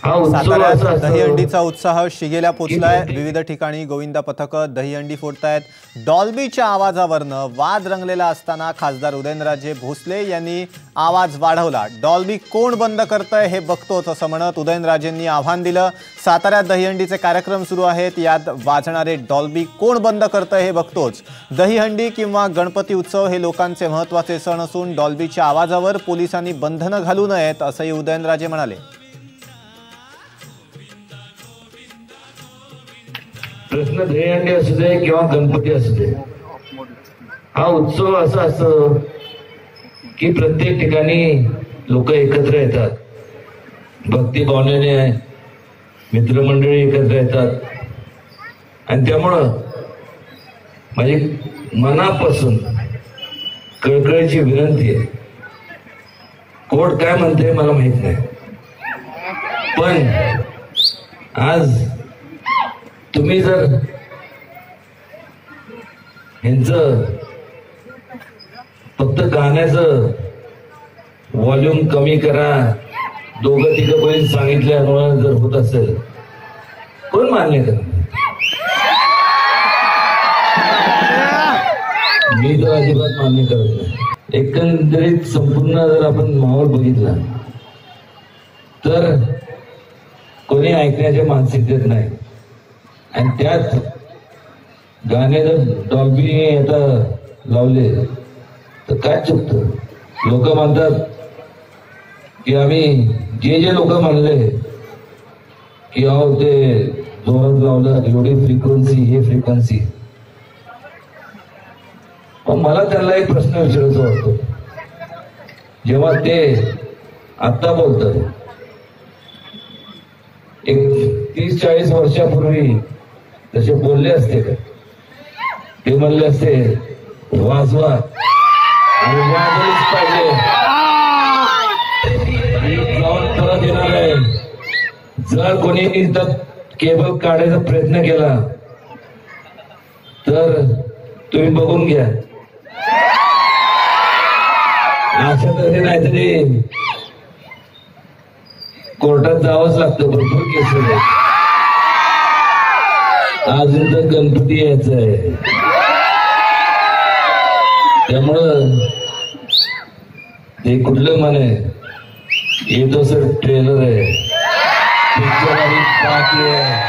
साताऱ्यात दहीहंडीचा उत्साह शिगेला पोचलाय। विविध ठिकाणी गोविंदा पथक दहीहंडी फोडतायत। डॉल्बीच्या आवाजावरनं वाद रंगलेला असताना खासदार उदयनराजे भोसले यांनी आवाज वाढवला। डॉल्बी कोण बंद करतंय हे बघतोच असं म्हणत उदयनराजेंनी आव्हान दिलं। साताऱ्यात दहीहंडीचे कार्यक्रम सुरू आहेत, यात वाजणारे डॉल्बी कोण बंद करतंय हे बघतोच। दहीहंडी किंवा गणपती उत्सव हे लोकांचे महत्त्वाचे सण असून डॉल्बीच्या आवाजावर पोलिसांनी बंधनं घालू नयेत असंही उदयनराजे म्हणाले। प्रश्न दहीहंडी असू दे किंवा गणपती असू दे, हा उत्सव असा असतो की प्रत्येक ठिकाणी लोक एकत्र येतात, भक्ती भावनेने मित्रमंडळी एकत्र येतात आणि त्यामुळं माझी मनापासून कळकळीची विनंती आहे। कोर्ट काय म्हणते मला माहित नाही, पण आज तुम्ही जर ह्यांचं फक्त गाण्याचं व्हॉल्यूम कमी करा, दोघं तिघं पण सांगितल्यामुळे जर होत असेल, कोण मान्य करा? मी तर अजिबात मान्य करत नाही। एकंदरीत संपूर्ण जर आपण माहोल बघितला तर कोणी ऐकण्याच्या मानसिकतेत नाही आणि त्यात गाणे जर डॉल्बी आता लावले तर काय चुकतं? लोक म्हणतात की आम्ही जे लोक म्हणले की अहो ते जोरात लावलं, एवढी फ्रिक्वेन्सी, हे फ्रिक्वेन्सी, पण मला त्यांना एक प्रश्न विचारायचा वाटतो, जेव्हा ते आता बोलतात, एक 30-40 वर्षापूर्वी तसे बोलले असते का? ते म्हणले असते वाजवा आणि वाजवलीच पाहिजे, जाऊन परत येणार आहे। जर कोणी इथं केबल काढायचा प्रयत्न केला तर तुम्ही बघून घ्या, अशा तरी नाहीतरी कोर्टात जावंच लागतं। भरपूर केसेस आहेत, अजून तर गणपती यायचं आहे, त्यामुळं ते कुठलं म्हणे येतो सर ट्रेलर आहे, पिक्चर आणि बाकी आहे।